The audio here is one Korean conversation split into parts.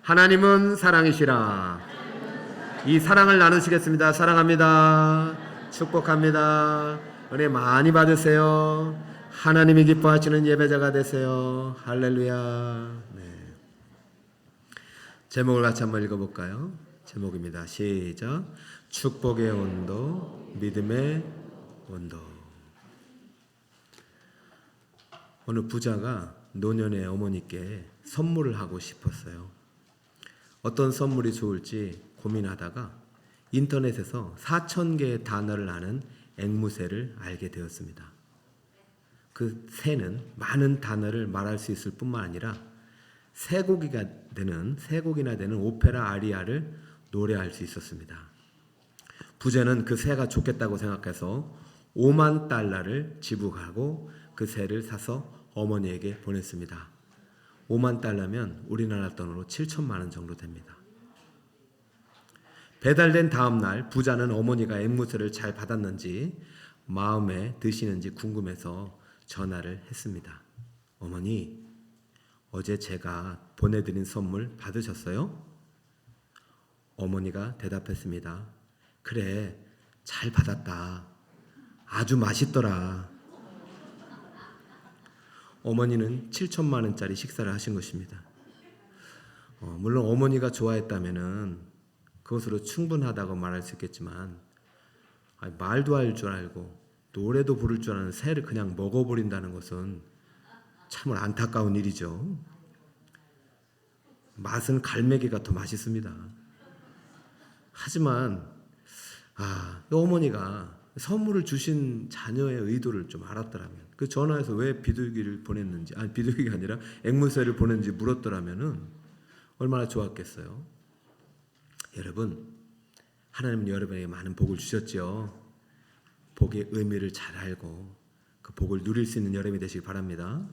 하나님은 사랑이시라. 이 사랑을 나누시겠습니다. 사랑합니다. 축복합니다. 은혜 많이 받으세요. 하나님이 기뻐하시는 예배자가 되세요. 할렐루야. 네. 제목을 같이 한번 읽어볼까요? 제목입니다. 시작. 축복의 온도, 믿음의 온도. 어느 부자가 노년의 어머니께 선물을 하고 싶었어요. 어떤 선물이 좋을지 고민하다가 인터넷에서 4,000개의 단어를 아는 앵무새를 알게 되었습니다. 그 새는 많은 단어를 말할 수 있을 뿐만 아니라 세곡이나 되는 오페라 아리아를 노래할 수 있었습니다. 부자는 그 새가 좋겠다고 생각해서 5만 달러를 지불하고 그 새를 사서 어머니에게 보냈습니다. 5만 달러면 우리나라 돈으로 7천만 원 정도 됩니다. 배달된 다음 날 부자는 어머니가 앵무새를 잘 받았는지 마음에 드시는지 궁금해서 전화를 했습니다. 어머니, 어제 제가 보내드린 선물 받으셨어요? 어머니가 대답했습니다. 그래, 잘 받았다. 아주 맛있더라. 어머니는 7천만 원짜리 식사를 하신 것입니다. 물론 어머니가 좋아했다면 그것으로 충분하다고 말할 수 있겠지만 말도 할 줄 알고 노래도 부를 줄 아는 새를 그냥 먹어버린다는 것은 참으로 안타까운 일이죠. 맛은 갈매기가 더 맛있습니다. 하지만 어머니가 선물을 주신 자녀의 의도를 좀 알았더라면, 그 전화해서 왜 비둘기를 보냈는지, 비둘기가 아니라 앵무새를 보냈는지 물었더라면은 얼마나 좋았겠어요. 여러분, 하나님은 여러분에게 많은 복을 주셨죠. 복의 의미를 잘 알고 그 복을 누릴 수 있는 여러분이 되시기 바랍니다.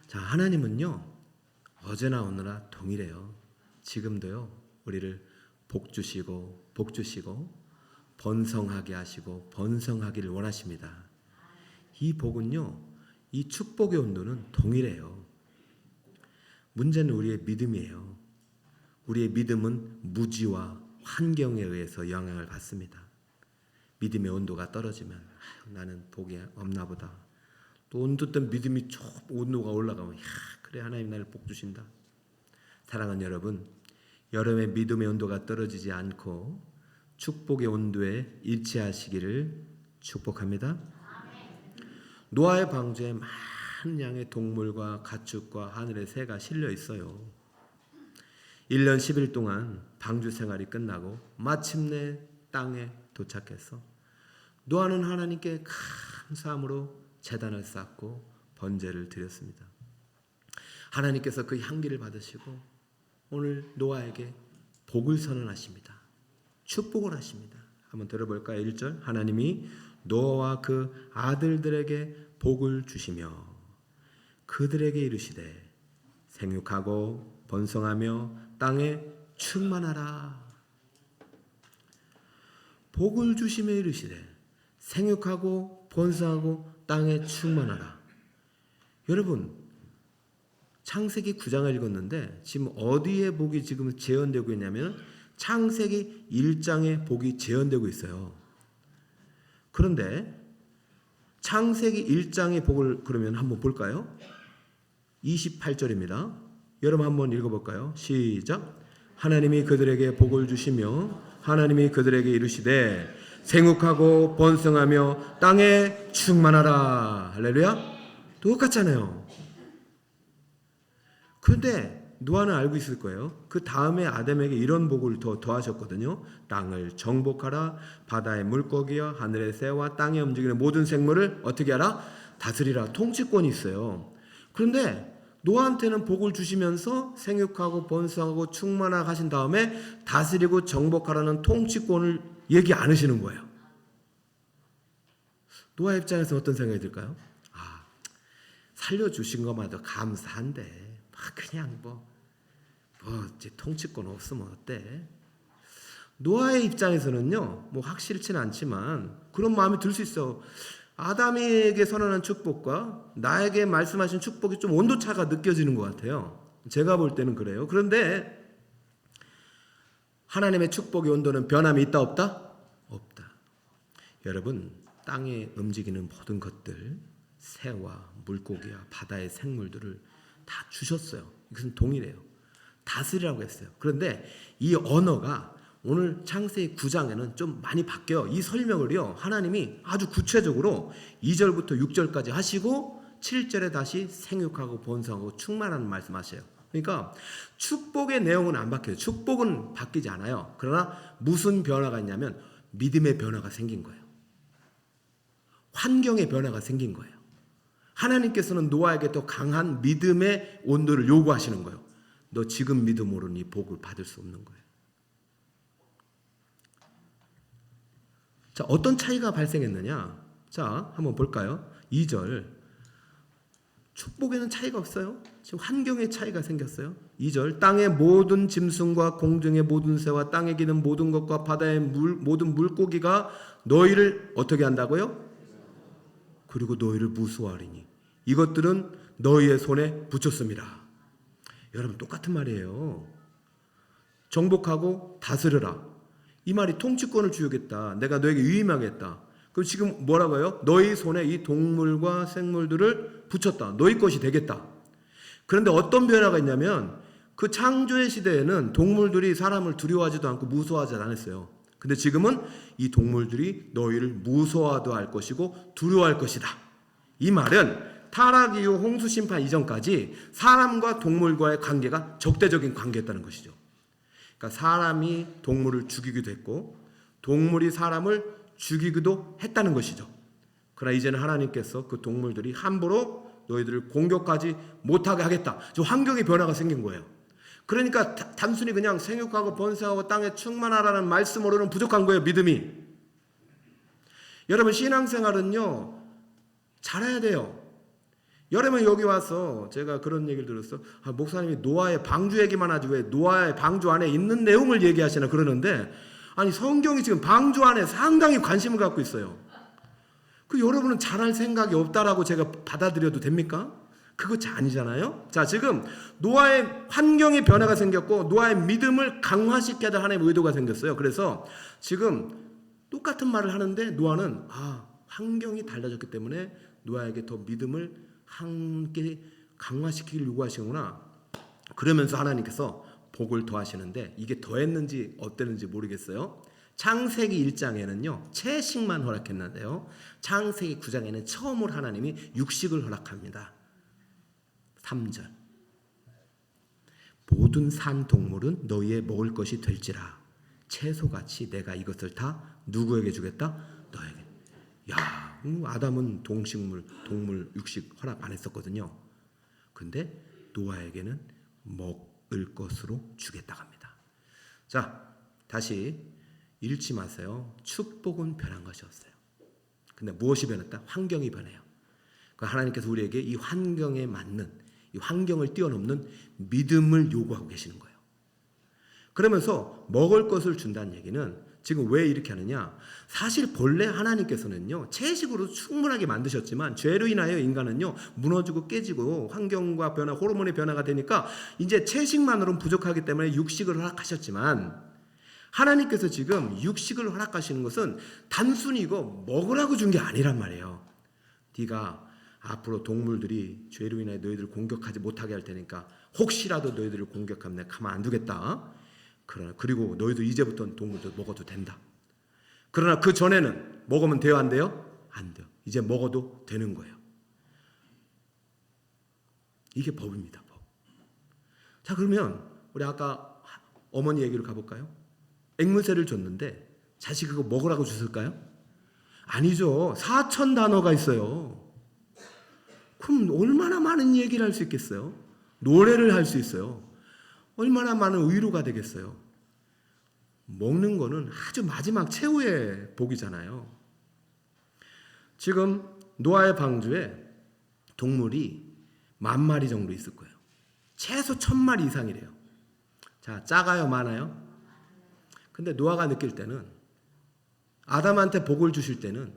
자, 하나님은요, 어제나 오늘나 동일해요. 지금도요, 우리를 복 주시고 번성하게 하시고 번성하기를 원하십니다. 이 복은요, 이 축복의 온도는 동일해요. 문제는 우리의 믿음이에요. 우리의 믿음은 무지와 환경에 의해서 영향을 받습니다. 믿음의 온도가 떨어지면 나는 복이 없나 보다. 또 어떤 믿음이 온도가 올라가면 그래, 하나님 나를 복 주신다. 사랑하는 여러분, 여러분의 믿음의 온도가 떨어지지 않고 축복의 온도에 일치하시기를 축복합니다. 노아의 방주에 많은 양의 동물과 가축과 하늘의 새가 실려 있어요. 1년 10일 동안 방주 생활이 끝나고 마침내 땅에 도착해서 노아는 하나님께 감사함으로 제단을 쌓고 번제를 드렸습니다. 하나님께서 그 향기를 받으시고 오늘 노아에게 복을 선언하십니다. 축복을 하십니다. 한번 들어볼까요? 1절. 하나님이 노아와 그 아들들에게 복을 주시며 그들에게 이르시되 생육하고 번성하며 땅에 충만하라. 복을 주시며 이르시되 생육하고 번성하고 땅에 충만하라. 여러분, 창세기 9장을 읽었는데 지금 어디에 복이 지금 재현되고 있냐면 창세기 1장에 복이 재현되고 있어요. 그런데 창세기 1장의 복을 그러면 한번 볼까요? 28절입니다. 여러분 한번 읽어볼까요? 시작. 하나님이 그들에게 복을 주시며 하나님이 그들에게 이르시되 생육하고 번성하며 땅에 충만하라. 할렐루야. 똑같잖아요. 그런데 노아는 알고 있을 거예요. 그 다음에 아담에게 이런 복을 더하셨거든요. 땅을 정복하라. 바다의 물고기와 하늘의 새와 땅에 움직이는 모든 생물을 어떻게 하라? 다스리라. 통치권이 있어요. 그런데 노아한테는 복을 주시면서 생육하고 번성하고 충만하게 하신 다음에 다스리고 정복하라는 통치권을 얘기 안 하시는 거예요. 노아 입장에서 어떤 생각이 들까요? 살려주신 것마다 감사한데 그냥 이제 통치권 없으면 어때? 노아의 입장에서는요, 확실치는 않지만 그런 마음이 들 수 있어. 아담에게 선언한 축복과 나에게 말씀하신 축복이 좀 온도차가 느껴지는 것 같아요. 제가 볼 때는 그래요. 그런데 하나님의 축복의 온도는 변함이 있다 없다? 없다. 여러분, 땅에 움직이는 모든 것들, 새와 물고기와 바다의 생물들을 다 주셨어요. 이것은 동일해요. 다스리라고 했어요. 그런데 이 언어가 오늘 창세기 9장에는 좀 많이 바뀌어요. 이 설명을요, 하나님이 아주 구체적으로 2절부터 6절까지 하시고 7절에 다시 생육하고 번성하고 충만하는 말씀하셔요. 그러니까 축복의 내용은 안 바뀌어요. 축복은 바뀌지 않아요. 그러나 무슨 변화가 있냐면 믿음의 변화가 생긴 거예요. 환경의 변화가 생긴 거예요. 하나님께서는 노아에게 더 강한 믿음의 온도를 요구하시는 거예요. 너 지금 믿음으로는 이 복을 받을 수 없는 거예요. 자, 어떤 차이가 발생했느냐? 자, 한번 볼까요? 2절. 축복에는 차이가 없어요. 지금 환경의 차이가 생겼어요. 2절. 땅의 모든 짐승과 공중의 모든 새와 땅에 기는 모든 것과 바다의 모든 물고기가 너희를 어떻게 한다고요? 그리고 너희를 무수하리니 이것들은 너희의 손에 붙였습니다. 여러분, 똑같은 말이에요. 정복하고 다스려라. 이 말이 통치권을 주겠다. 내가 너에게 위임하겠다. 그럼 지금 뭐라고요? 너희 손에 이 동물과 생물들을 붙였다. 너희 것이 되겠다. 그런데 어떤 변화가 있냐면 그 창조의 시대에는 동물들이 사람을 두려워하지도 않고 무서워하지 않았어요. 근데 지금은 이 동물들이 너희를 무서워도 할 것이고 두려워할 것이다. 이 말은 타락 이후 홍수 심판 이전까지 사람과 동물과의 관계가 적대적인 관계였다는 것이죠. 그러니까 사람이 동물을 죽이기도 했고 동물이 사람을 죽이기도 했다는 것이죠. 그러나 이제는 하나님께서 그 동물들이 함부로 너희들을 공격하지 못하게 하겠다. 저 환경의 변화가 생긴 거예요. 그러니까 단순히 그냥 생육하고 번성하고 땅에 충만하라는 말씀으로는 부족한 거예요. 믿음이. 여러분, 신앙생활은요 잘해야 돼요. 여러분, 여기 와서 제가 그런 얘기를 들었어. 목사님이 노아의 방주 얘기만 하지 왜 노아의 방주 안에 있는 내용을 얘기하시나 그러는데, 아니 성경이 지금 방주 안에 상당히 관심을 갖고 있어요. 그 여러분은 잘할 생각이 없다라고 제가 받아들여도 됩니까? 그거 아니잖아요. 자, 지금 노아의 환경의 변화가 생겼고 노아의 믿음을 강화시켜야 될 하나님의 의도가 생겼어요. 그래서 지금 똑같은 말을 하는데 노아는 환경이 달라졌기 때문에 노아에게 더 믿음을 함께 강화시키기를 요구하시는구나. 그러면서 하나님께서 복을 더하시는데 이게 더했는지 어땠는지 모르겠어요. 창세기 1장에는요 채식만 허락했는데요, 창세기 9장에는 처음으로 하나님이 육식을 허락합니다. 3절. 모든 산 동물은 너희의 먹을 것이 될지라 채소같이 내가 이것을 다 누구에게 주겠다? 너에게. 야, 아담은 동식물, 동물 육식 허락 안 했었거든요. 근데 노아에게는 먹을 것으로 주겠다고 합니다. 자, 다시 잃지 마세요. 축복은 변한 것이었어요. 근데 무엇이 변했다? 환경이 변해요. 하나님께서 우리에게 이 환경에 맞는, 이 환경을 뛰어넘는 믿음을 요구하고 계시는 거예요. 그러면서 먹을 것을 준다는 얘기는 지금 왜 이렇게 하느냐? 사실 본래 하나님께서는요 채식으로 충분하게 만드셨지만 죄로 인하여 인간은요 무너지고 깨지고 환경과 변화, 호르몬의 변화가 되니까 이제 채식만으로는 부족하기 때문에 육식을 허락하셨지만, 하나님께서 지금 육식을 허락하시는 것은 단순히 이거 먹으라고 준 게 아니란 말이에요. 네가 앞으로 동물들이 죄로 인해 너희들을 공격하지 못하게 할 테니까 혹시라도 너희들을 공격하면 내가 가만 안 두겠다. 그리고 너희도 이제부터는 동물도 먹어도 된다. 그러나 그 전에는 먹으면 돼요, 안 돼요? 안 돼요. 이제 먹어도 되는 거예요. 이게 법입니다, 법. 자, 그러면 우리 아까 어머니 얘기로 가볼까요? 앵무새를 줬는데 자식 그거 먹으라고 줬을까요? 아니죠. 4천 단어가 있어요. 그럼 얼마나 많은 얘기를 할 수 있겠어요? 노래를 할 수 있어요. 얼마나 많은 위로가 되겠어요? 먹는 거는 아주 마지막 최후의 복이잖아요. 지금 노아의 방주에 동물이 10,000마리 정도 있을 거예요. 최소 1,000마리 이상이래요. 자, 작아요, 많아요? 근데 노아가 느낄 때는, 아담한테 복을 주실 때는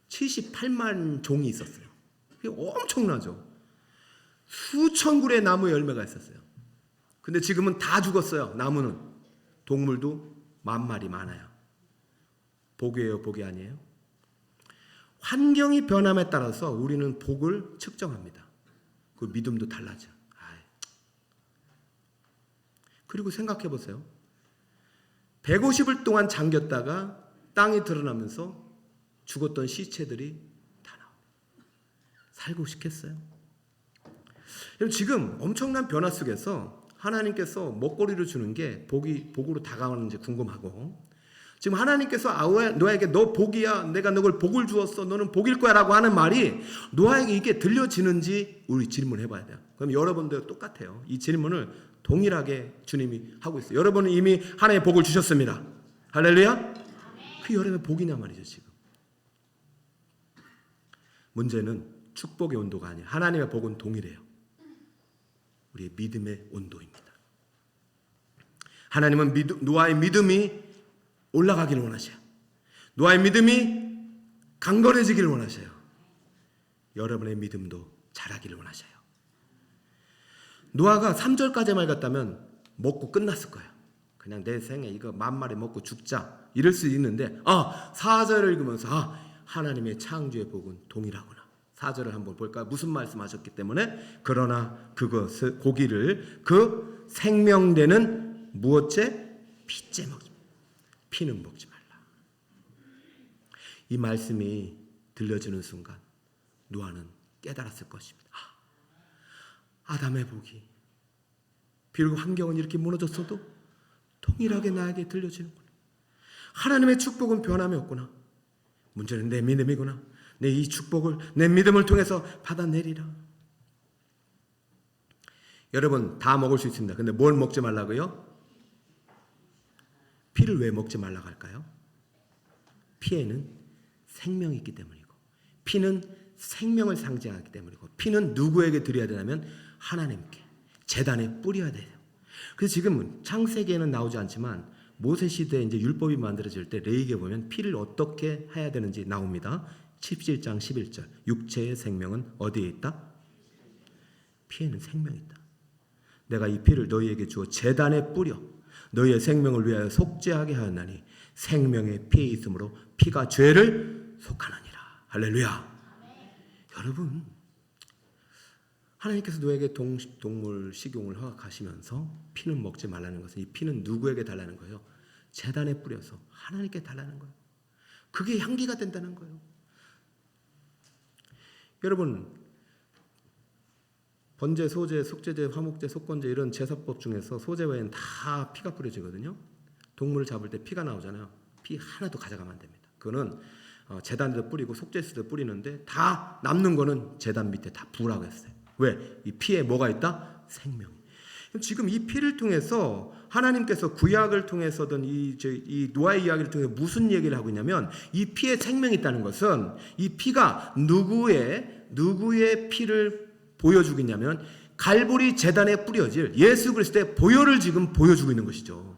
78만 종이 있었어요. 그게 엄청나죠. 수천 그루의 나무에 열매가 있었어요. 근데 지금은 다 죽었어요. 나무는. 동물도 10,000마리 많아요. 복이에요, 복이 아니에요? 환경이 변함에 따라서 우리는 복을 측정합니다. 그 믿음도 달라져. 그리고 생각해 보세요. 150일 동안 잠겼다가 땅이 드러나면서 죽었던 시체들이 다 나옵니다. 살고 싶겠어요? 지금 엄청난 변화 속에서 하나님께서 먹거리를 주는 게 복으로 다가오는지 궁금하고, 지금 하나님께서 노아에게 너 복이야, 내가 너를 복을 주었어, 너는 복일 거야 라고 하는 말이 노아에게 이게 들려지는지 우리 질문해 봐야 돼요. 그럼 여러분들 똑같아요. 이 질문을 동일하게 주님이 하고 있어요. 여러분은 이미 하나님의 복을 주셨습니다. 할렐루야. 그 여러분의 복이냐 말이죠. 지금 문제는 축복의 온도가 아니에요. 하나님의 복은 동일해요. 우리의 믿음의 온도입니다. 하나님은 노아의 믿음이 올라가기를 원하셔요. 노아의 믿음이 강건해지기를 원하셔요. 여러분의 믿음도 자라기를 원하셔요. 노아가 3절까지만 읽었다면 먹고 끝났을 거예요. 그냥 내 생에 이거 10,000마리 먹고 죽자 이럴 수 있는데 4절을 읽으면서 하나님의 창조의 복은 동일하구나. 4절을 한번 볼까요? 무슨 말씀하셨기 때문에 그러나 그것을 고기를 그 생명되는 무엇째? 피째 먹지 피는 먹지 말라. 이 말씀이 들려주는 순간 노아는 깨달았을 것입니다. 아담의 복이 비록 환경은 이렇게 무너졌어도 동일하게 나에게 들려지는구나. 하나님의 축복은 변함이 없구나. 문제는 내 믿음이구나. 내 이 축복을 내 믿음을 통해서 받아내리라. 여러분 다 먹을 수 있습니다. 근데 뭘 먹지 말라고요? 피를 왜 먹지 말라고 할까요? 피에는 생명이 있기 때문이고, 피는 생명을 상징하기 때문이고, 피는 누구에게 드려야 되냐면 하나님께 제단에 뿌려야 돼요. 그래서 지금 창세기에는 나오지 않지만 모세 시대에 이제 율법이 만들어질 때 레위기에 보면 피를 어떻게 해야 되는지 나옵니다. 17장 11절. 육체의 생명은 어디에 있다? 피에는 생명이 있다. 내가 이 피를 너희에게 주어 제단에 뿌려 너희의 생명을 위하여 속죄하게 하였나니 생명의 피에 있으므로 피가 죄를 속하느니라. 할렐루야. 여러분, 하나님께서 너에게 동물 식용을 허락하시면서 피는 먹지 말라는 것은 이 피는 누구에게 달라는 거예요? 제단에 뿌려서 하나님께 달라는 거예요. 그게 향기가 된다는 거예요. 여러분, 번제, 소제, 속죄제, 화목제, 속건제 이런 제사법 중에서 소제 외에는 다 피가 뿌려지거든요. 동물을 잡을 때 피가 나오잖아요. 피 하나도 가져가면 안 됩니다. 그거는 제단에도 뿌리고 속죄수도 뿌리는데 다 남는 거는 제단 밑에 다 부으라고 했어요. 왜? 이 피에 뭐가 있다? 생명. 지금 이 피를 통해서 하나님께서 구약을 통해서든 이 노아의 이야기를 통해서 무슨 얘기를 하고 있냐면 이 피에 생명이 있다는 것은 이 피가 누구의 피를 보여주고 있냐면 갈보리 제단에 뿌려질 예수 그리스도의 보혈을 지금 보여주고 있는 것이죠.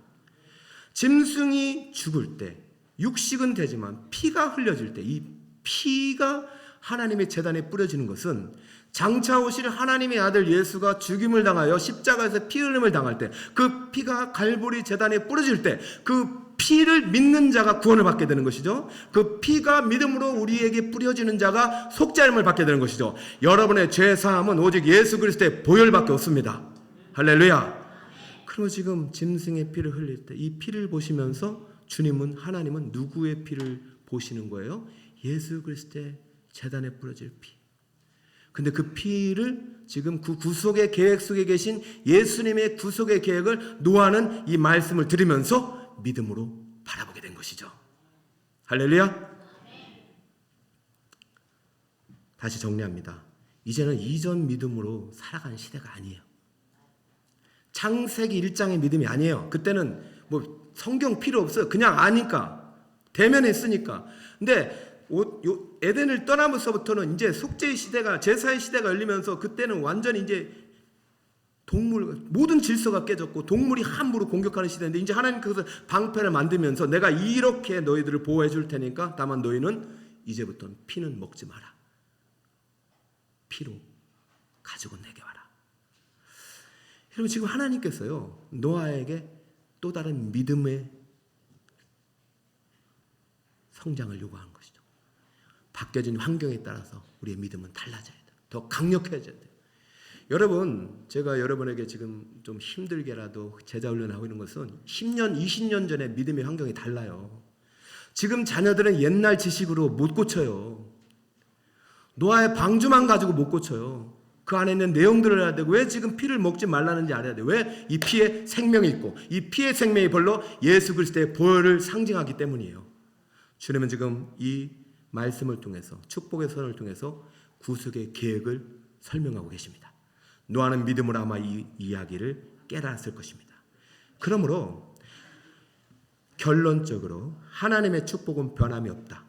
짐승이 죽을 때 육식은 되지만 피가 흘려질 때 이 피가 하나님의 제단에 뿌려지는 것은 장차 오실 하나님의 아들 예수가 죽임을 당하여 십자가에서 피 흘림을 당할 때 그 피가 갈보리 제단에 뿌려질 때 그 피를 믿는 자가 구원을 받게 되는 것이죠. 그 피가 믿음으로 우리에게 뿌려지는 자가 속죄함을 받게 되는 것이죠. 여러분의 죄 사함은 오직 예수 그리스도의 보혈밖에 없습니다. 할렐루야. 그리고 지금 짐승의 피를 흘릴 때 이 피를 보시면서 주님은 하나님은 누구의 피를 보시는 거예요? 예수 그리스도의 제단에 뿌려질 피. 근데 그 피를 지금 그 구속의 계획 속에 계신 예수님의 구속의 계획을 노아는 이 말씀을 들으면서 믿음으로 바라보게 된 것이죠. 할렐루야. 다시 정리합니다. 이제는 이전 믿음으로 살아가는 시대가 아니에요. 창세기 1장의 믿음이 아니에요. 그때는 뭐 성경 필요 없어요. 그냥 아니까. 대면에 있으니까. 근데 에덴을 떠나면서부터는 이제 속죄의 시대가, 제사의 시대가 열리면서 그때는 완전히 이제 모든 질서가 깨졌고 동물이 함부로 공격하는 시대인데 이제 하나님께서 방패를 만들면서 내가 이렇게 너희들을 보호해 줄 테니까 다만 너희는 이제부터는 피는 먹지 마라. 피로 가죽은 내게 와라. 여러분 지금 하나님께서요 노아에게 또 다른 믿음의 성장을 요구하는 것이죠. 바뀌어진 환경에 따라서 우리의 믿음은 달라져야 돼요. 더 강력해져야 돼요. 여러분, 제가 여러분에게 지금 좀 힘들게라도 제자 훈련하고 있는 것은 10년, 20년 전에 믿음의 환경이 달라요. 지금 자녀들은 옛날 지식으로 못 고쳐요. 노아의 방주만 가지고 못 고쳐요. 그 안에 있는 내용들을 알아야 되고, 왜 지금 피를 먹지 말라는지 알아야 돼요. 왜? 이 피에 생명이 있고, 이 피의 생명이 별로 예수 그리스도의 보혈을 상징하기 때문이에요. 주님은 지금 이 말씀을 통해서, 축복의 선을 통해서 구속의 계획을 설명하고 계십니다. 노아는 믿음으로 아마 이 이야기를 깨달았을 것입니다. 그러므로 결론적으로 하나님의 축복은 변함이 없다.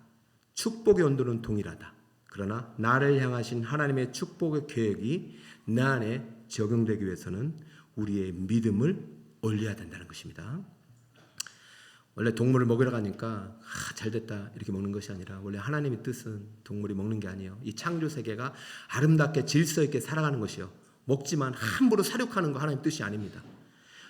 축복의 온도는 동일하다. 그러나 나를 향하신 하나님의 축복의 계획이 내 안에 적용되기 위해서는 우리의 믿음을 올려야 된다는 것입니다. 원래 동물을 먹으러 가니까 잘됐다 이렇게 먹는 것이 아니라, 원래 하나님의 뜻은 동물이 먹는 게 아니에요. 이 창조 세계가 아름답게 질서 있게 살아가는 것이요, 먹지만 함부로 사육하는 거 하나님의 뜻이 아닙니다.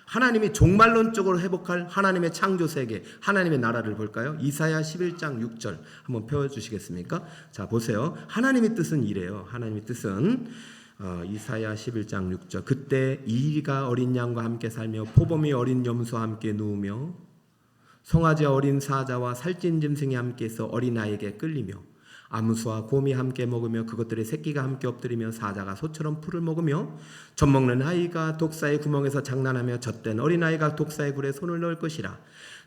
하나님이 종말론적으로 회복할 하나님의 창조 세계, 하나님의 나라를 볼까요? 이사야 11장 6절 한번 펴주시겠습니까? 자, 보세요. 하나님의 뜻은 이래요. 하나님의 뜻은 이사야 11장 6절, 그때 이리가 어린 양과 함께 살며 포범이 어린 염소와 함께 누우며 송아지 어린 사자와 살찐 짐승이 함께해서 어린아이에게 끌리며 암수와 곰이 함께 먹으며 그것들의 새끼가 함께 엎드리며 사자가 소처럼 풀을 먹으며 젖먹는 아이가 독사의 구멍에서 장난하며 젖된 어린아이가 독사의 굴에 손을 넣을 것이라.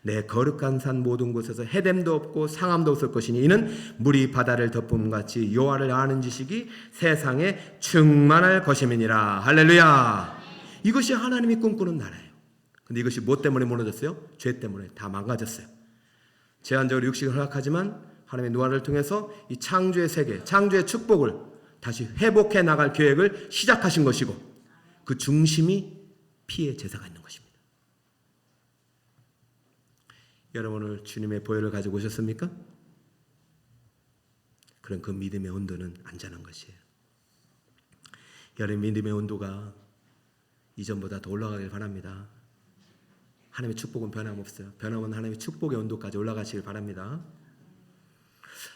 내 거룩한 산 모든 곳에서 해됨도 없고 상함도 없을 것이니 이는 물이 바다를 덮음같이 여호와를 아는 지식이 세상에 충만할 것임이니라. 할렐루야. 이것이 하나님이 꿈꾸는 나라예요. 근데 이것이 뭐 때문에 무너졌어요? 죄 때문에 다 망가졌어요. 제한적으로 육식을 허락하지만 하나님의 노아를 통해서 이 창조의 세계, 창조의 축복을 다시 회복해 나갈 계획을 시작하신 것이고, 그 중심이 피의 제사가 있는 것입니다. 여러분 오늘 주님의 보혈을 가지고 오셨습니까? 그럼 그 믿음의 온도는 안전한 것이에요. 여러분 믿음의 온도가 이전보다 더 올라가길 바랍니다. 하나님의 축복은 변함없어요. 변함없는 하나님의 축복의 온도까지 올라가시길 바랍니다.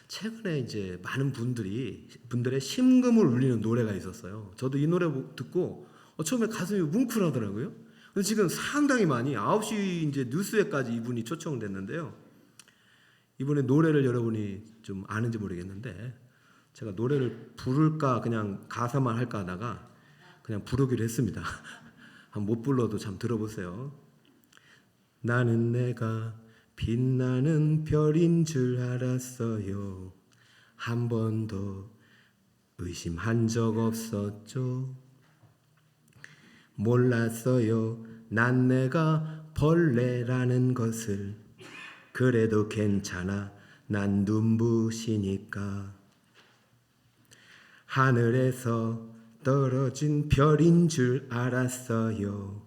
최근에 이제 많은 분들의 심금을 울리는 노래가 있었어요. 저도 이 노래 듣고 처음에 가슴이 뭉클하더라고요. 근데 지금 상당히 많이 9시 이제 뉴스에까지 이분이 초청됐는데요. 이번에 노래를 여러분이 좀 아는지 모르겠는데, 제가 노래를 부를까 그냥 가사만 할까 하다가 그냥 부르기로 했습니다. 못 불러도 참 들어보세요. 나는 내가 빛나는 별인 줄 알았어요. 한 번도 의심한 적 없었죠. 몰랐어요. 난 내가 벌레라는 것을. 그래도 괜찮아. 난 눈부시니까. 하늘에서 떨어진 별인 줄 알았어요.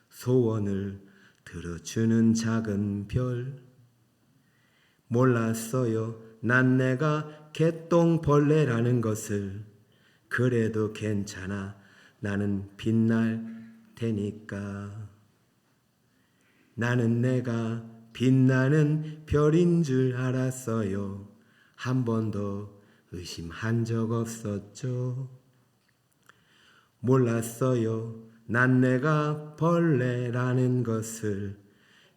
소원을 들어주는 작은 별. 몰랐어요. 난 내가 개똥벌레라는 것을. 그래도 괜찮아. 나는 빛날 테니까. 나는 내가 빛나는 별인 줄 알았어요. 한 번도 의심한 적 없었죠. 몰랐어요. 난 내가 벌레라는 것을.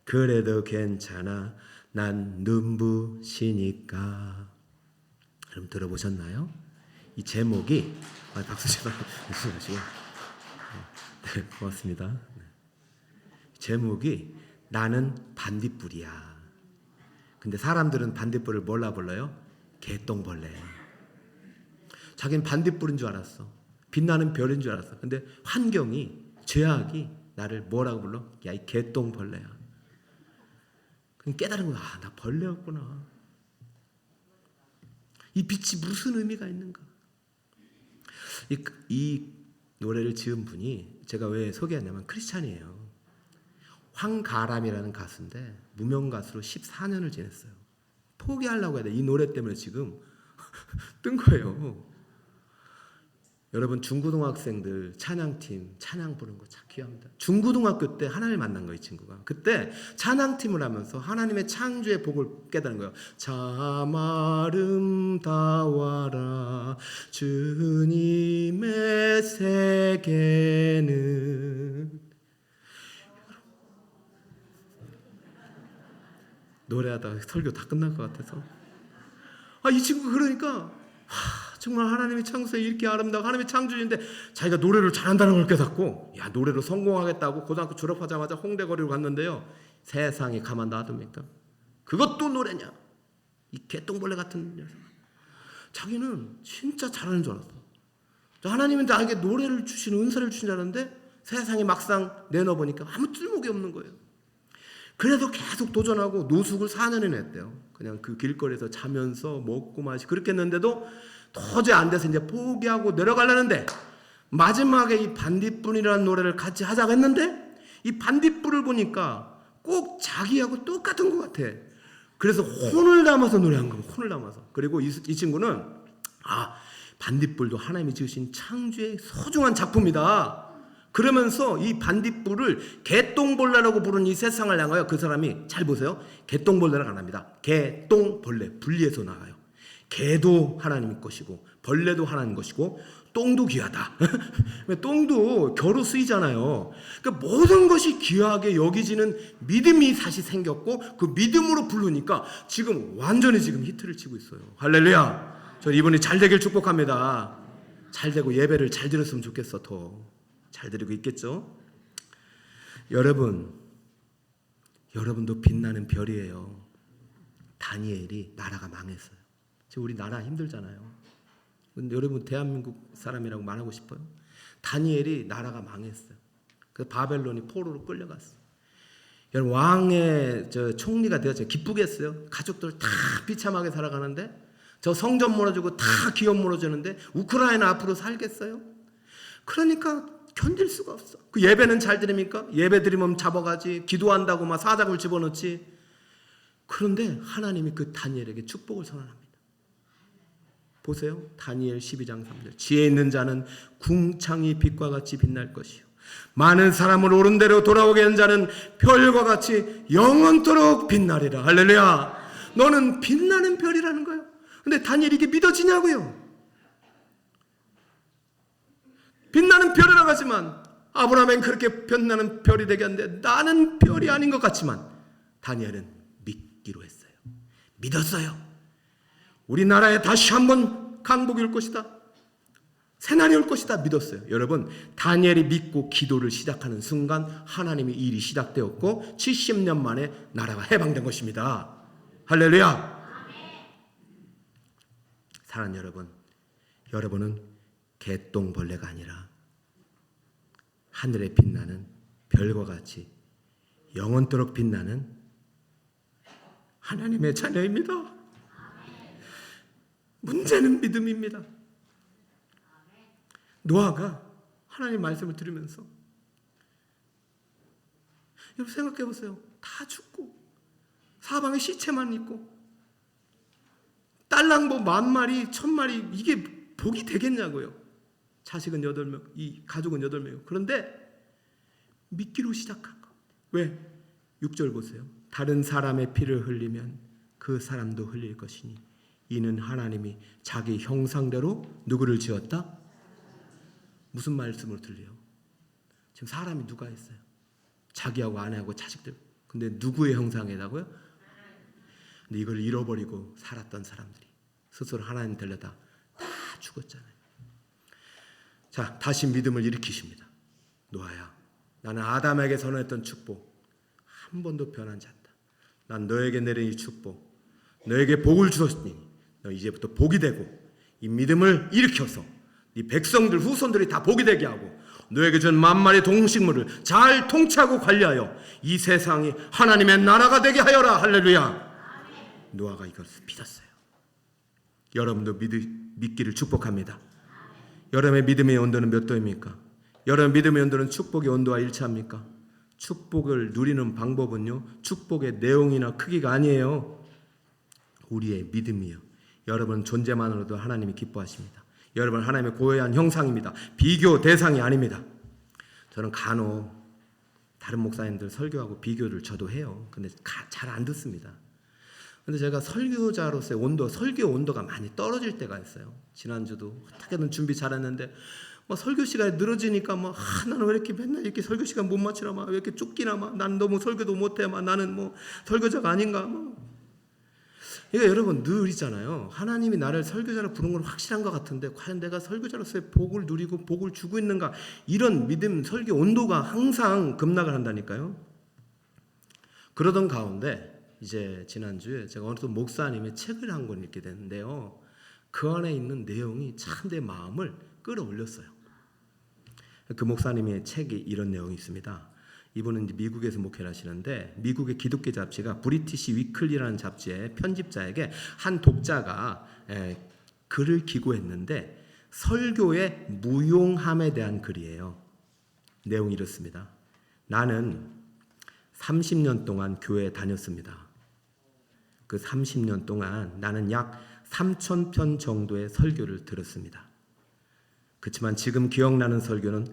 그래도 괜찮아. 난 눈부시니까. 여러분 들어보셨나요? 이 제목이 박수 좀 하시고. 네, 고맙습니다. 네. 제목이 나는 반딧불이야. 근데 사람들은 반딧불을 뭘라 불러요? 개똥벌레. 자기는 반딧불인 줄 알았어. 빛나는 별인 줄 알았어. 근데 환경이, 죄악이 나를 뭐라고 불러? 야, 이 개똥벌레야. 그럼 깨달은 거야. 아, 나 벌레였구나. 이 빛이 무슨 의미가 있는가? 이 노래를 지은 분이 제가 왜 소개하냐면 크리스찬이에요. 황가람이라는 가수인데 무명 가수로 14년을 지냈어요. 포기하려고 해야 돼. 이 노래 때문에 지금 뜬 거예요. 여러분 중고등학생들 찬양팀 찬양 부르는 거 참 귀합니다. 중고등학교 때 하나님을 만난 거예요, 이 친구가. 그때 찬양팀을 하면서 하나님의 창조의 복을 깨닫는 거예요. 참 아름다워라 주님의 세계는. 노래하다가 설교 다 끝날 것 같아서 이 친구가 그러니까 정말 하나님의 창조에 이렇게 아름다워 하나님의 창조인데 자기가 노래를 잘한다는 걸 깨닫고 노래로 성공하겠다고 고등학교 졸업하자마자 홍대 거리로 갔는데요. 세상에 가만 놔둡니까? 그것도 노래냐? 이 개똥벌레 같은 녀석. 자기는 진짜 잘하는 줄 알았어. 하나님은 나에게 노래를 주시는 은사를 주신 줄 알았는데 세상에 막상 내놓아보니까 아무 쓸모가 없는 거예요. 그래도 계속 도전하고 노숙을 4년이나 했대요. 그냥 그 길거리에서 자면서 먹고 마시고 그렇게 했는데도 도저히 안 돼서 이제 포기하고 내려가려는데 마지막에 이 반딧불이라는 노래를 같이 하자고 했는데 이 반딧불을 보니까 꼭 자기하고 똑같은 것 같아. 그래서 혼을 담아서 노래한 거예요. 혼을 담아서. 그리고 이 친구는 반딧불도 하나님이 지으신 창조의 소중한 작품이다. 그러면서 이 반딧불을 개똥벌레라고 부르는 이 세상을 향하여 그 사람이 잘 보세요. 개똥벌레라고 안 합니다. 개똥벌레 분리해서 나가요. 개도 하나님 것이고 벌레도 하나님 것이고 똥도 귀하다. 똥도 겨로 쓰이잖아요. 그러니까 모든 것이 귀하게 여기지는 믿음이 다시 생겼고 그 믿음으로 부르니까 지금 완전히 지금 히트를 치고 있어요. 할렐루야. 저 이번에 잘 되길 축복합니다. 잘 되고 예배를 잘 드렸으면 좋겠어. 더 잘 드리고 있겠죠? 여러분도 빛나는 별이에요. 다니엘이 나라가 망했어요. 지금 우리 나라 힘들잖아요. 근데 여러분 대한민국 사람이라고 말하고 싶어요. 다니엘이 나라가 망했어요. 그 바벨론이 포로로 끌려갔어요. 여러분 왕의 총리가 되었죠. 기쁘겠어요. 가족들 다 비참하게 살아가는데 저 성전 무너지고 다 기업 무너지는데 우크라이나 앞으로 살겠어요? 그러니까 견딜 수가 없어. 그 예배는 잘 드립니까? 예배 드리면 잡아가지. 기도한다고 막 사자굴 집어넣지. 그런데 하나님이 그 다니엘에게 축복을 선언합니다. 보세요. 다니엘 12장 3절. 지혜 있는 자는 궁창이 빛과 같이 빛날 것이요 많은 사람을 옳은 대로 돌아오게 한 자는 별과 같이 영원토록 빛나리라. 할렐루야. 너는 빛나는 별이라는 거예요. 근데 다니엘이 이게 믿어지냐고요. 빛나는 별이라고 하지만 아브라함은 그렇게 빛나는 별이 되게 하는데 나는 별이 아닌 것 같지만 다니엘은 믿기로 했어요. 믿었어요. 우리나라에 다시 한번 강복이 올 것이다. 새날이 올 것이다. 믿었어요. 여러분 다니엘이 믿고 기도를 시작하는 순간 하나님의 일이 시작되었고 70년 만에 나라가 해방된 것입니다. 할렐루야. 사랑하는 여러분, 여러분은 개똥벌레가 아니라 하늘에 빛나는 별과 같이 영원토록 빛나는 하나님의 자녀입니다. 문제는 믿음입니다. 노아가 하나님 말씀을 들으면서 여러분 생각해 보세요. 다 죽고 사방에 시체만 있고 딸랑보 10,000마리 1,000마리 이게 복이 되겠냐고요. 자식은 8명, 이 가족은 8명. 그런데 믿기로 시작한 거. 왜? 6절 보세요. 다른 사람의 피를 흘리면 그 사람도 흘릴 것이니 이는 하나님이 자기 형상대로 누구를 지었다? 무슨 말씀을 들려요? 지금 사람이 누가 했어요? 자기하고 아내하고 자식들. 근데 누구의 형상이라고요? 근데 이걸 잃어버리고 살았던 사람들이 스스로 하나님 되려다 다 죽었잖아요. 자, 다시 믿음을 일으키십니다. 노아야, 나는 아담에게 선언했던 축복 한 번도 변하지 않다. 난 너에게 내린 이 축복, 너에게 복을 주었으니 너 이제부터 복이 되고 이 믿음을 일으켜서 네 백성들 후손들이 다 복이 되게 하고 너에게 준 만마리 동식물을 잘 통치하고 관리하여 이 세상이 하나님의 나라가 되게 하여라. 할렐루야. 노아가 이것을 믿었어요. 여러분도 믿기를 축복합니다. 여러분의 믿음의 온도는 몇 도입니까? 여러분 믿음의 온도는 축복의 온도와 일치합니까? 축복을 누리는 방법은요, 축복의 내용이나 크기가 아니에요. 우리의 믿음이요. 여러분 존재만으로도 하나님이 기뻐하십니다. 여러분, 하나님의 고유한 형상입니다. 비교 대상이 아닙니다. 저는 간혹 다른 목사님들 설교하고 비교를 저도 해요. 근데 잘 안 듣습니다. 근데 제가 설교자로서의 설교 온도가 많이 떨어질 때가 있어요. 지난주도 어떻게든 준비 잘했는데 설교 시간이 늘어지니까 나는 왜 이렇게 맨날 이렇게 설교 시간 못 맞추나 왜 이렇게 쫓기나 나는 너무 설교도 못해 나는 설교자가 아닌가 그러니까 여러분 늘 있잖아요. 하나님이 나를 설교자로 부른 건 확실한 것 같은데 과연 내가 설교자로서의 복을 누리고 복을 주고 있는가, 이런 믿음 설교 온도가 항상 급락을 한다니까요. 그러던 가운데 이제 지난주에 제가 어느 목사님의 책을 한 권 읽게 됐는데요. 그 안에 있는 내용이 참 내 마음을 끌어올렸어요. 그 목사님의 책에 이런 내용이 있습니다. 이분은 이제 미국에서 목회를 하시는데 미국의 기독교 잡지가 브리티시 위클리라는 잡지의 편집자에게 한 독자가 글을 기고했는데 설교의 무용함에 대한 글이에요. 내용이 이렇습니다. 나는 30년 동안 교회에 다녔습니다. 그 30년 동안 나는 약 3,000편 정도의 설교를 들었습니다. 그렇지만 지금 기억나는 설교는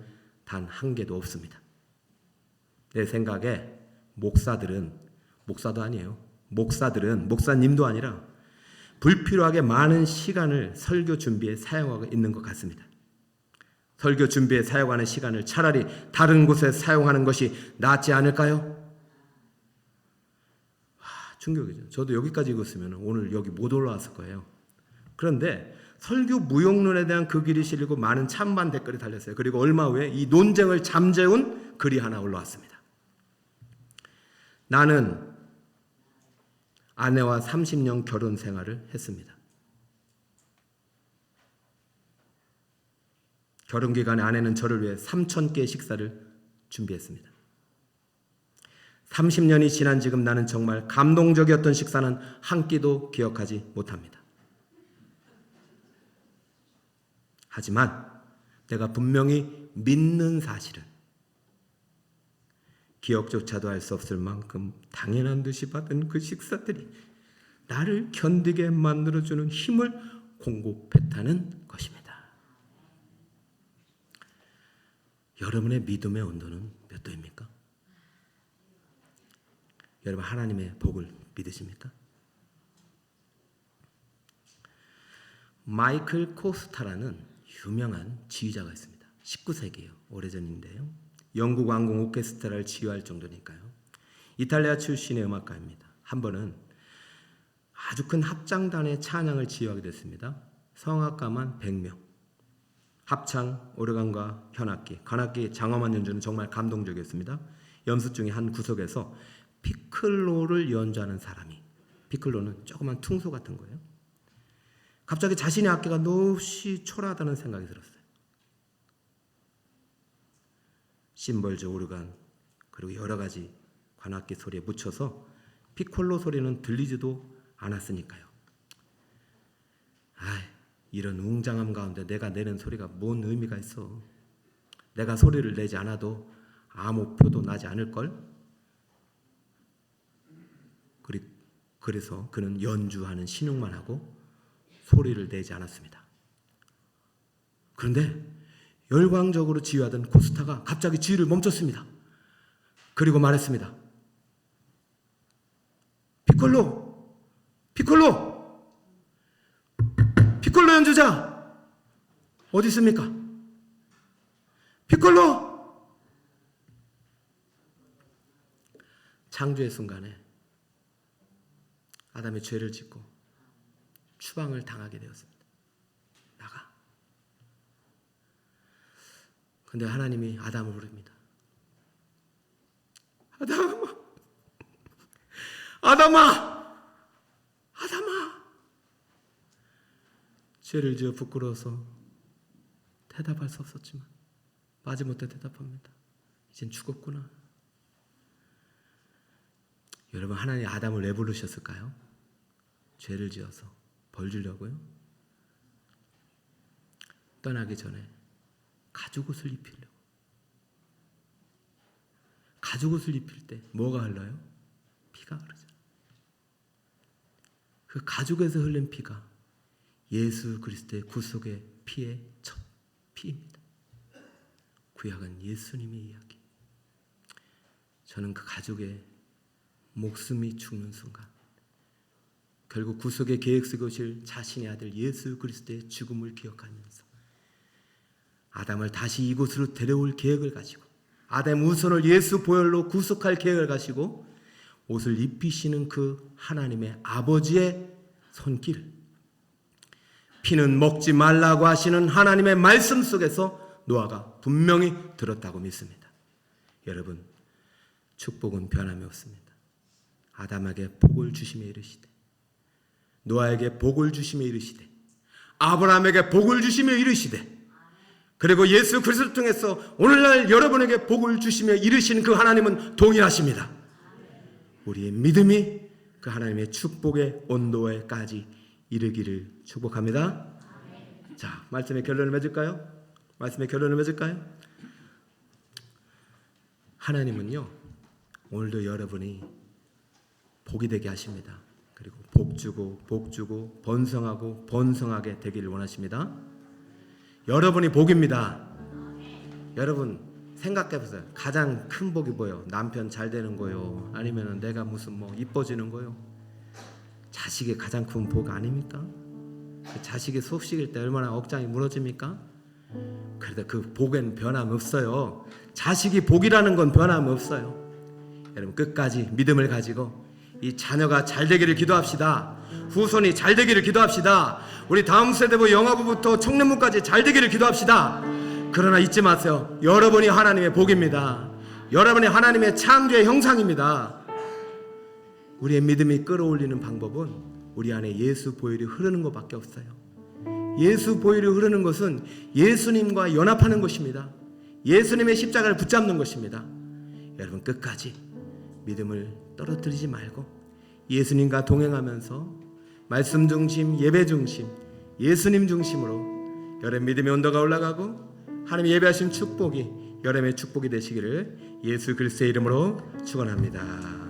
단 한 개도 없습니다. 내 생각에 목사님도 아니라 불필요하게 많은 시간을 설교 준비에 사용하고 있는 것 같습니다. 설교 준비에 사용하는 시간을 차라리 다른 곳에 사용하는 것이 낫지 않을까요? 충격이죠. 저도 여기까지 읽었으면 오늘 여기 못 올라왔을 거예요. 그런데 설교 무용론에 대한 그 글이 실리고 많은 찬반 댓글이 달렸어요. 그리고 얼마 후에 이 논쟁을 잠재운 글이 하나 올라왔습니다. 나는 아내와 30년 결혼 생활을 했습니다. 결혼 기간에 아내는 저를 위해 3,000개의 식사를 준비했습니다. 30년이 지난 지금 나는 정말 감동적이었던 식사는 한 끼도 기억하지 못합니다. 하지만 내가 분명히 믿는 사실은 기억조차도 할 수 없을 만큼 당연한 듯이 받은 그 식사들이 나를 견디게 만들어주는 힘을 공급했다는 것입니다. 여러분의 믿음의 온도는 몇 도입니까? 여러분 하나님의 복을 믿으십니까? 마이클 코스타라는 유명한 지휘자가 있습니다. 19세기예요. 오래전인데요. 영국 왕궁 오케스트라를 지휘할 정도니까요. 이탈리아 출신의 음악가입니다. 한 번은 아주 큰 합창단의 찬양을 지휘하게 됐습니다. 성악가만 100명. 합창, 오르간과 현악기, 관악기, 장엄한 연주는 정말 감동적이었습니다. 연습 중에 한 구석에서 피클로를 연주하는 사람이, 피클로는 조그만 퉁소 같은 거예요. 갑자기 자신의 악기가 몹시 초라하다는 생각이 들었어요. 심벌즈, 오르간, 그리고 여러 가지 관악기 소리에 묻혀서 피콜로 소리는 들리지도 않았으니까요. 이런 웅장함 가운데 내가 내는 소리가 뭔 의미가 있어. 내가 소리를 내지 않아도 아무 표도 나지 않을걸? 그래서 그는 연주하는 신용만 하고 소리를 내지 않았습니다. 그런데 열광적으로 지휘하던 코스타가 갑자기 지휘를 멈췄습니다. 그리고 말했습니다. 피콜로 연주자 어디 있습니까? 피콜로! 창조의 순간에 아담이 죄를 짓고 추방을 당하게 되었습니다. 나가. 그런데 하나님이 아담을 부릅니다. 아담아! 죄를 지어 부끄러워서 대답할 수 없었지만 마지못해 대답합니다. 이젠 죽었구나. 여러분, 하나님 아담을 왜 부르셨을까요? 죄를 지어서 벌 주려고요? 떠나기 전에 가죽옷을 입히려고. 가죽옷을 입힐 때 뭐가 흘러요? 피가 흐르죠. 그 가죽에서 흘린 피가 예수 그리스도의 구속의 피의 첫 피입니다. 구약은 예수님의 이야기. 저는 그 가족의 목숨이 죽는 순간 결국 구속의 계획 속에 오실 자신의 아들 예수 그리스도의 죽음을 기억하면서 아담을 다시 이곳으로 데려올 계획을 가지고 아담 후손을 예수 보혈로 구속할 계획을 가지고 옷을 입히시는 그 하나님의 아버지의 손길, 피는 먹지 말라고 하시는 하나님의 말씀 속에서 노아가 분명히 들었다고 믿습니다. 여러분, 축복은 변함이 없습니다. 아담에게 복을 주시며 이르시되, 노아에게 복을 주시며 이르시되, 아브라함에게 복을 주시며 이르시되, 그리고 예수 그리스도를 통해서 오늘날 여러분에게 복을 주시며 이르시는 그 하나님은 동일하십니다. 우리의 믿음이 그 하나님의 축복의 온도에까지 이르기를 축복합니다. 자, 말씀의 결론을 맺을까요? 말씀의 결론을 맺을까요? 하나님은요, 오늘도 여러분이 복이 되게 하십니다. 그리고 복 주고 번성하고 번성하게 되기를 원하십니다. 여러분이 복입니다. 여러분 생각해 보세요. 가장 큰 복이 뭐예요? 남편 잘 되는 거요? 아니면 내가 무슨 이뻐지는 거요? 자식이 가장 큰 복 아닙니까? 그 자식이 소식일 때 얼마나 억장이 무너집니까? 그래도 그 복엔 변함이 없어요. 자식이 복이라는 건 변함이 없어요. 여러분 끝까지 믿음을 가지고 이 자녀가 잘 되기를 기도합시다. 후손이 잘 되기를 기도합시다. 우리 다음 세대부 영아부부터 청년부까지 잘 되기를 기도합시다. 그러나 잊지 마세요. 여러분이 하나님의 복입니다. 여러분이 하나님의 창조의 형상입니다. 우리의 믿음이 끌어올리는 방법은 우리 안에 예수 보혈이 흐르는 것밖에 없어요. 예수 보혈이 흐르는 것은 예수님과 연합하는 것입니다. 예수님의 십자가를 붙잡는 것입니다. 여러분 끝까지 믿음을 떨어뜨리지 말고 예수님과 동행하면서 말씀 중심, 예배 중심, 예수님 중심으로 여러분 믿음의 온도가 올라가고 하나님 예배하신 축복이 여러분의 축복이 되시기를 예수 그리스도의 이름으로 축원합니다.